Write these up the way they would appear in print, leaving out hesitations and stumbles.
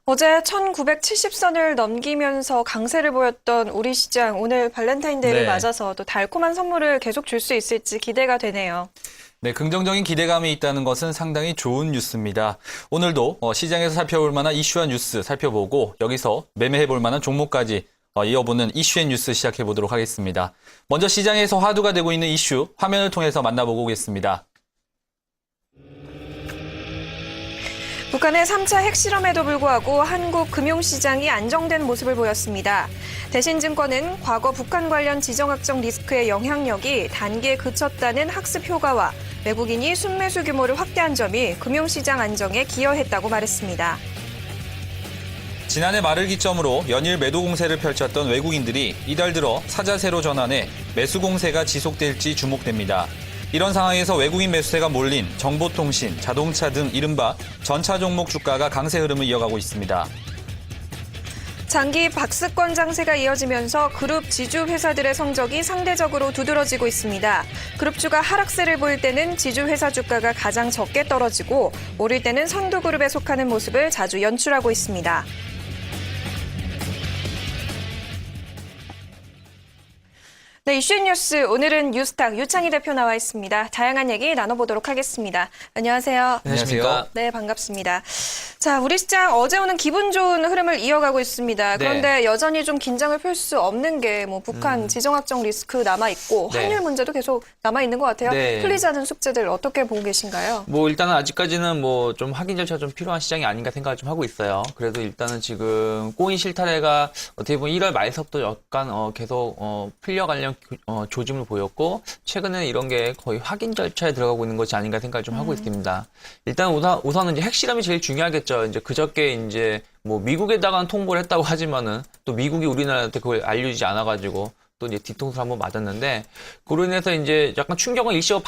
어제 1970선을 넘기면서 강세를 보였던 우리 시장, 오늘 발렌타인데이를 네. 맞아서 또 달콤한 선물을 계속 줄 수 있을지 기대가 되네요. 네, 긍정적인 기대감이 있다는 것은 상당히 좋은 뉴스입니다. 오늘도 시장에서 살펴볼 만한 이슈와 뉴스 살펴보고 여기서 매매해볼 만한 종목까지 이어보는 이슈앤 뉴스 시작해보도록 하겠습니다. 먼저 시장에서 화두가 되고 있는 이슈 화면을 통해서 만나보고 오겠습니다. 북한의 3차 핵실험에도 불구하고 한국 금융시장이 안정된 모습을 보였습니다. 대신증권은 과거 북한 관련 지정학적 리스크의 영향력이 단기에 그쳤다는 학습 효과와 외국인이 순매수 규모를 확대한 점이 금융시장 안정에 기여했다고 말했습니다. 지난해 말을 기점으로 연일 매도 공세를 펼쳤던 외국인들이 이달 들어 사자세로 전환해 매수 공세가 지속될지 주목됩니다. 이런 상황에서 외국인 매수세가 몰린 정보통신, 자동차 등 이른바 전차 종목 주가가 강세 흐름을 이어가고 있습니다. 장기 박스권 장세가 이어지면서 그룹 지주 회사들의 성적이 상대적으로 두드러지고 있습니다. 그룹주가 하락세를 보일 때는 지주 회사 주가가 가장 적게 떨어지고 오를 때는 선두그룹에 속하는 모습을 자주 연출하고 있습니다. 네, 이슈 뉴스 오늘은 뉴스탁 유창희 대표 나와 있습니다. 다양한 얘기 나눠보도록 하겠습니다. 안녕하세요. 안녕하세요. 네, 반갑습니다. 자, 우리 시장 어제 오는 기분 좋은 흐름을 이어가고 있습니다. 그런데 여전히 좀 긴장을 풀 수 없는 게 뭐 북한 지정학적 리스크 남아있고 환율 문제도 계속 남아있는 것 같아요. 풀리지 않은 숙제들 어떻게 보고 계신가요? 뭐 일단은 아직까지는 뭐 좀 확인 절차가 좀 필요한 시장이 아닌가 생각을 좀 하고 있어요. 그래도 일단은 지금 꼬인 실타래가 어떻게 보면 1월 말서부터 약간 계속 풀려가려는 조짐을 보였고 최근에 이런 게 거의 확인 절차에 들어가고 있는 것이 아닌가 생각을 좀 하고 있습니다. 일단 우선은 이제 핵실험이 제일 중요하겠죠. 이제 그저께 이제 뭐 미국에다가는 통보를 했다고 하지만은 또 미국이 우리나라한테 그걸 알려주지 않아가지고 또 이제 뒤통수를 한번 맞았는데 그로 인해서 이제 약간 충격은 일시적으로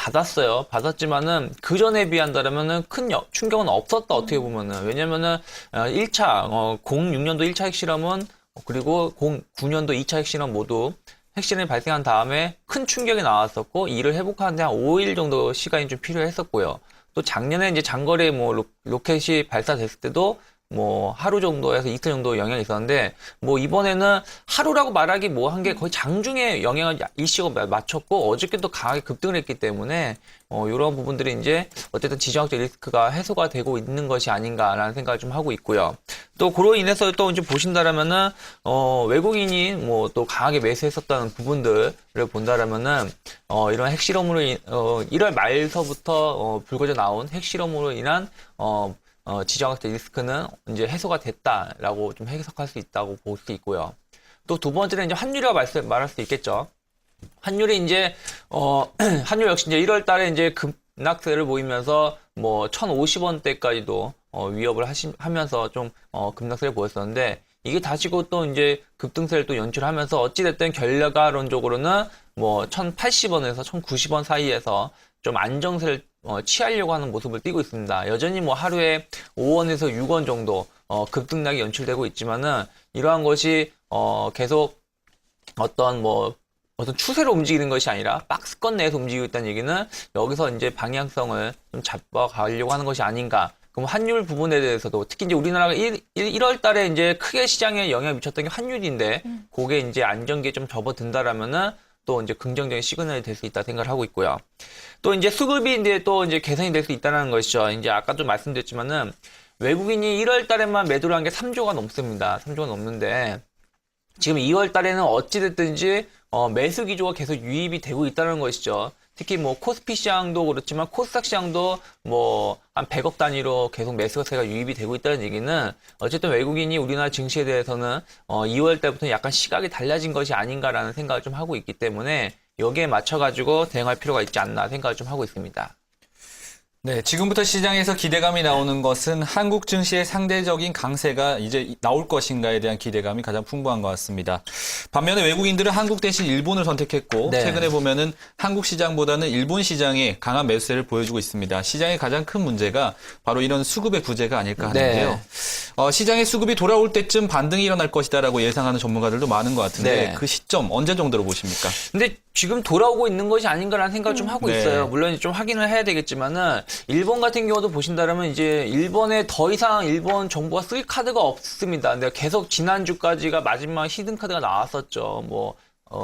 받았지만은 그 전에 비한다면은 큰 충격은 없었다 어떻게 보면은 왜냐면은 1차 06년도 1차 핵실험은 그리고 09년도 2차 핵실험 모두 핵실험이 발생한 다음에 큰 충격이 나왔었고 이를 회복하는데 한 5일 정도 시간이 좀 필요했었고요. 또 작년에 이제 장거리 뭐 로켓이 발사됐을 때도 뭐 하루 정도에서 이틀 정도 영향이 있었는데 뭐 이번에는 하루라고 말하기 뭐 한 게 거의 장중에 영향을 일시적으로 맞췄고 어저께 또 강하게 급등을 했기 때문에 이런 부분들이 이제 어쨌든 지정학적 리스크가 해소가 되고 있는 것이 아닌가라는 생각을 좀 하고 있고요. 또 그로 인해서 또 이제 보신다라면은 외국인이 뭐 또 강하게 매수했었다는 부분들을 본다라면은 이런 핵실험으로 1월 말서부터 불거져 나온 핵실험으로 인한 지정학적 리스크는 이제 해소가 됐다라고 좀 해석할 수 있다고 볼 수 있고요. 또 두 번째는 이제 환율이라고 말할 수 있겠죠. 환율이 이제 환율 역시 이제 1월 달에 이제 급락세를 보이면서 뭐 1,050원대까지도 위협을 하면서 좀 급락세를 보였었는데 이게 다시고 또 이제 급등세를 또 연출하면서 어찌됐든 결과론적으로는 뭐 1,080원에서 1,090원 사이에서 좀 안정세를 취하려고 하는 모습을 띠고 있습니다. 여전히 뭐 하루에 5원에서 6원 정도 급등락이 연출되고 있지만은 이러한 것이 계속 어떤 추세로 움직이는 것이 아니라 박스권 내에서 움직이고 있다는 얘기는 여기서 이제 방향성을 좀 잡아가려고 하는 것이 아닌가. 그럼 환율 부분에 대해서도 특히 이제 우리나라가 1월 달에 이제 크게 시장에 영향을 미쳤던 게 환율인데 그게 이제 안정기에 좀 접어든다라면은 또 이제 긍정적인 시그널이 될 수 있다 생각을 하고 있고요. 또 이제 수급이 이제 또 이제 개선이 될 수 있다는 것이죠. 이제 아까 좀 말씀드렸지만은 외국인이 1월 달에만 매도를 한 게 3조가 넘습니다. 3조가 넘는데 지금 2월 달에는 어찌됐든지 매수 기조가 계속 유입이 되고 있다는 것이죠. 특히 뭐 코스피 시장도 그렇지만 코스닥 시장도 뭐 한 100억 단위로 계속 매수세가 유입이 되고 있다는 얘기는 어쨌든 외국인이 우리나라 증시에 대해서는 2월 달부터 약간 시각이 달라진 것이 아닌가라는 생각을 좀 하고 있기 때문에 여기에 맞춰가지고 대응할 필요가 있지 않나 생각을 좀 하고 있습니다. 네, 지금부터 시장에서 기대감이 나오는 것은 한국 증시의 상대적인 강세가 이제 나올 것인가에 대한 기대감이 가장 풍부한 것 같습니다. 반면에 외국인들은 한국 대신 일본을 선택했고 최근에 보면은 한국 시장보다는 일본 시장에 강한 매수세를 보여주고 있습니다. 시장의 가장 큰 문제가 바로 이런 수급의 부재가 아닐까 하는데요. 시장의 수급이 돌아올 때쯤 반등이 일어날 것이다라고 예상하는 전문가들도 많은 것 같은데 그 시점 언제 정도로 보십니까? 근데 지금 돌아오고 있는 것이 아닌가라는 생각을 좀 하고 있어요. 물론 좀 확인을 해야 되겠지만은 일본 같은 경우도 보신다면 이제 일본에 더 이상 일본 정부가 쓸 카드가 없습니다. 근데 계속 지난주까지가 마지막 히든 카드가 나왔었죠. 뭐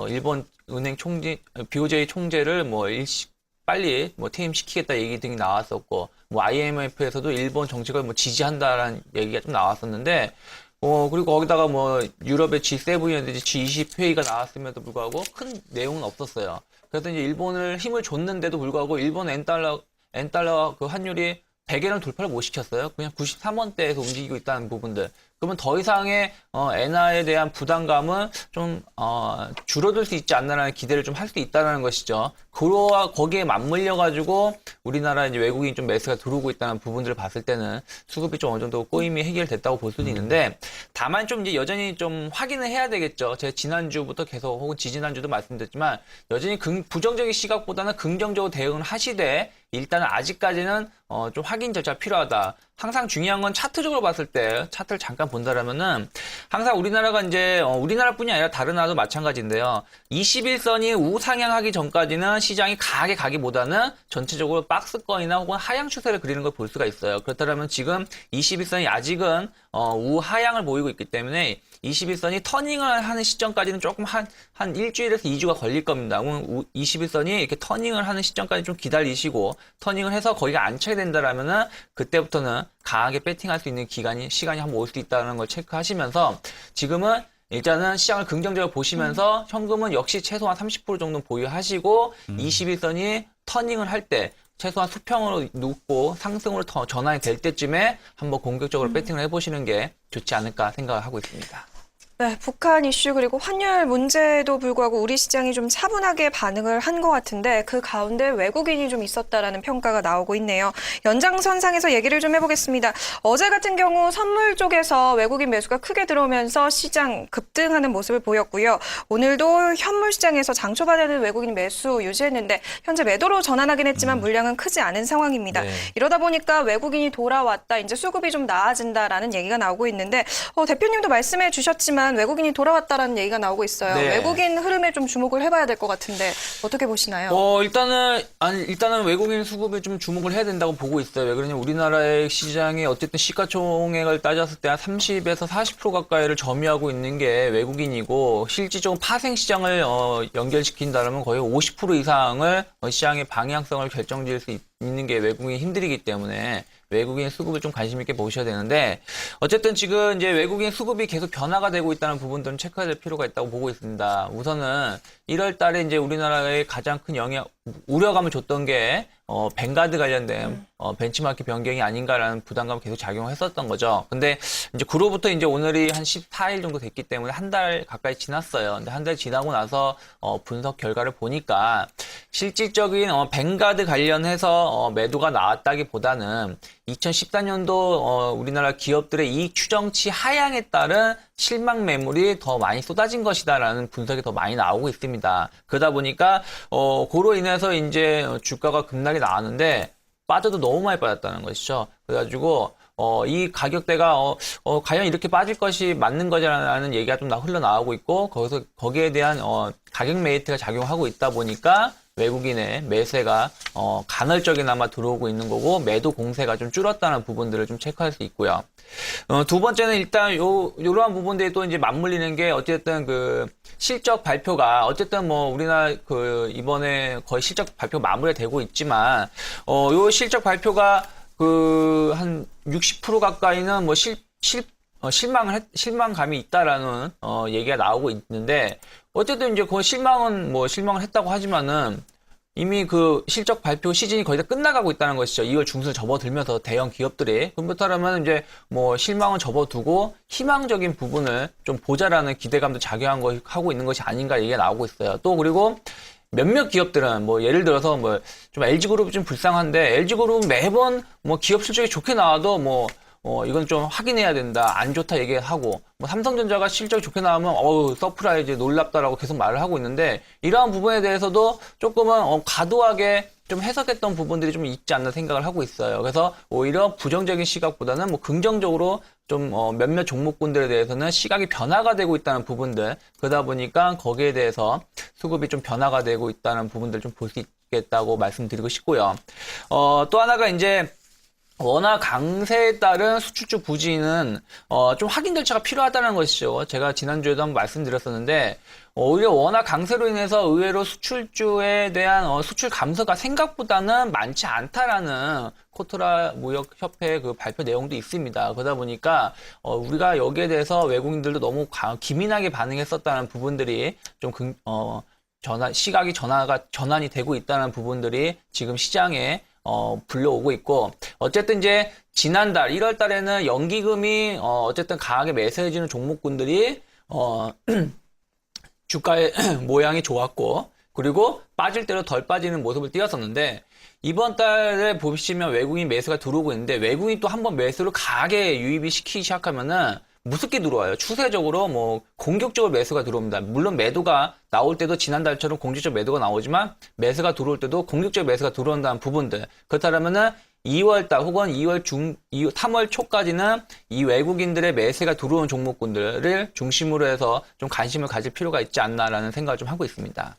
일본 은행 총재, BOJ 총재를 뭐 빨리 뭐 퇴임시키겠다 얘기 등이 나왔었고, 뭐 IMF에서도 일본 정책을 뭐 지지한다라는 얘기가 좀 나왔었는데, 그리고 거기다가 뭐 유럽의 G7이라든지 G20 회의가 나왔음에도 불구하고 큰 내용은 없었어요. 그래서 이제 일본을 힘을 줬는데도 불구하고 일본 엔달러 그 환율이 100엔을 돌파를 못 시켰어요. 그냥 93원대에서 움직이고 있다는 부분들. 그러면 더 이상의 엔화에 대한 부담감은 좀 줄어들 수 있지 않나라는 기대를 좀 할 수 있다는 것이죠. 거기에 맞물려 가지고 우리나라 이제 외국인 좀 매수가 들어오고 있다는 부분들을 봤을 때는 수급이 좀 어느 정도 꼬임이 해결됐다고 볼 수도 있는데, 다만 좀 이제 여전히 좀 확인을 해야 되겠죠. 제가 지난주부터 계속 혹은 지지난주도 말씀드렸지만 여전히 부정적인 시각보다는 긍정적으로 대응을 하시되, 일단은 아직까지는 좀 확인 절차가 필요하다. 항상 중요한 건 차트적으로 봤을 때, 차트를 잠깐 본다라면은 항상 우리나라가 이제 우리나라뿐이 아니라 다른 나라도 마찬가지인데요. 21선이 우상향하기 전까지는 시장이 강하게 가기보다는 전체적으로 박스권이나 혹은 하향 추세를 그리는 걸 볼 수가 있어요. 그렇다면 지금 21선이 아직은 우하향을 보이고 있기 때문에 21선이 터닝을 하는 시점까지는 조금 한 일주일에서 2주가 걸릴 겁니다. 21선이 이렇게 터닝을 하는 시점까지 좀 기다리시고, 터닝을 해서 거기가 안착이 된다라면은 그때부터는 강하게 배팅할 수 있는 시간이 한번 올 수 있다는 걸 체크하시면서, 지금은 일단은 시장을 긍정적으로 보시면서 현금은 역시 최소한 30% 정도 보유하시고 21선이 터닝을 할 때 최소한 수평으로 눕고 상승으로 더 전환이 될 때쯤에 한번 공격적으로 배팅을 해보시는 게 좋지 않을까 생각을 하고 있습니다. 네, 북한 이슈 그리고 환율 문제에도 불구하고 우리 시장이 좀 차분하게 반응을 한 것 같은데, 그 가운데 외국인이 좀 있었다라는 평가가 나오고 있네요. 연장선상에서 얘기를 좀 해보겠습니다. 어제 같은 경우 선물 쪽에서 외국인 매수가 크게 들어오면서 시장 급등하는 모습을 보였고요. 오늘도 현물 시장에서 장초반에는 외국인 매수 유지했는데 현재 매도로 전환하긴 했지만 물량은 크지 않은 상황입니다. 네. 이러다 보니까 외국인이 돌아왔다, 이제 수급이 좀 나아진다라는 얘기가 나오고 있는데, 대표님도 말씀해 주셨지만 외국인이 돌아왔다라는 얘기가 나오고 있어요. 네. 외국인 흐름에 좀 주목을 해봐야 될 것 같은데 어떻게 보시나요? 일단은 외국인 수급에 좀 주목을 해야 된다고 보고 있어요. 왜 그러냐면 우리나라의 시장이 어쨌든 시가총액을 따졌을 때 한 30에서 40% 가까이를 점유하고 있는 게 외국인이고, 실질적으로 파생 시장을 연결시킨다면 거의 50% 이상을 시장의 방향성을 결정지을 수 있는 게 외국인이 힘들이기 때문에 외국인 수급을 좀 관심 있게 보셔야 되는데, 어쨌든 지금 이제 외국인 수급이 계속 변화가 되고 있다는 부분들은 체크해야 될 필요가 있다고 보고 있습니다. 우선은 1월 달에 이제 우리나라의 가장 큰 우려감을 줬던 게 뱅가드 관련된 벤치마크 변경이 아닌가라는 부담감을 계속 작용했었던 거죠. 근데 이제 그로부터 이제 오늘이 한 14일 정도 됐기 때문에 한 달 가까이 지났어요. 근데 한 달 지나고 나서 분석 결과를 보니까 실질적인 뱅가드 관련해서 매도가 나왔다기보다는 2014년도 우리나라 기업들의 이익 추정치 하향에 따른 실망 매물이 더 많이 쏟아진 것이다라는 분석이 더 많이 나오고 있습니다. 그러다 보니까 그로 인해서 이제 주가가 급락이 나왔는데 빠져도 너무 많이 빠졌다는 것이죠. 그래가지고 이 가격대가 과연 이렇게 빠질 것이 맞는 거냐라는 얘기가 좀 흘러나오고 있고, 거기에 대한 가격 메리트가 작용하고 있다 보니까 외국인의 매세가 간헐적이나마 들어오고 있는 거고, 매도 공세가 좀 줄었다는 부분들을 좀 체크할 수 있고요. 두 번째는 일단 요러한 부분들이 또 이제 맞물리는 게, 어쨌든 그 실적 발표가 어쨌든 뭐 우리나라 이번에 거의 실적 발표 마무리되고 있지만, 요 실적 발표가 한 60% 가까이는 뭐 실망감이 있다라는 얘기가 나오고 있는데, 어쨌든 이제 그 실망을 했다고 하지만은 이미 그 실적 발표 시즌이 거의 다 끝나가고 있다는 것이죠. 2월 중순을 접어들면서 대형 기업들이. 그렇다면 이제 뭐 실망은 접어두고 희망적인 부분을 좀 보자라는 기대감도 작용하고 있는 것이 아닌가 얘기가 나오고 있어요. 또 그리고 몇몇 기업들은 뭐 예를 들어서 뭐 좀 LG그룹이 좀 불쌍한데, LG그룹은 매번 뭐 기업 실적이 좋게 나와도 이건 좀 확인해야 된다, 안 좋다 얘기하고, 뭐 삼성전자가 실적이 좋게 나오면 서프라이즈, 놀랍다라고 계속 말을 하고 있는데, 이러한 부분에 대해서도 조금은 과도하게 좀 해석했던 부분들이 좀 있지 않나 생각을 하고 있어요. 그래서 오히려 부정적인 시각보다는 뭐 긍정적으로 좀 몇몇 종목군들에 대해서는 시각이 변화가 되고 있다는 부분들, 그러다 보니까 거기에 대해서 수급이 좀 변화가 되고 있다는 부분들 좀 볼 수 있겠다고 말씀드리고 싶고요. 또 하나가 이제 원화 강세에 따른 수출주 부진은 좀 확인 절차가 필요하다는 것이죠. 제가 지난주에도 한번 말씀드렸었는데 오히려 원화 강세로 인해서 의외로 수출주에 대한 수출 감소가 생각보다는 많지 않다라는 코트라 무역협회 그 발표 내용도 있습니다. 그러다 보니까 우리가 여기에 대해서 외국인들도 너무 기민하게 반응했었다는 부분들이 좀 시각이 전환이 되고 있다는 부분들이 지금 시장에 불려오고 있고, 어쨌든 이제 지난달 1월 달에는 연기금이 어쨌든 강하게 매수해주는 종목군들이 주가의 모양이 좋았고, 그리고 빠질 대로 덜 빠지는 모습을 띄었었는데, 이번 달에 보시면 외국인 매수가 들어오고 있는데, 외국인이 또 한번 매수를 강하게 유입이 시키기 시작하면은 무섭게 들어와요. 추세적으로 뭐 공격적으로 매수가 들어옵니다. 물론 매도가 나올 때도 지난달처럼 공격적 매도가 나오지만 매수가 들어올 때도 공격적 매수가 들어온다는 부분들. 그렇다면은 2월달 혹은 3월 초까지는 이 외국인들의 매수가 들어온 종목군들을 중심으로 해서 좀 관심을 가질 필요가 있지 않나라는 생각을 좀 하고 있습니다.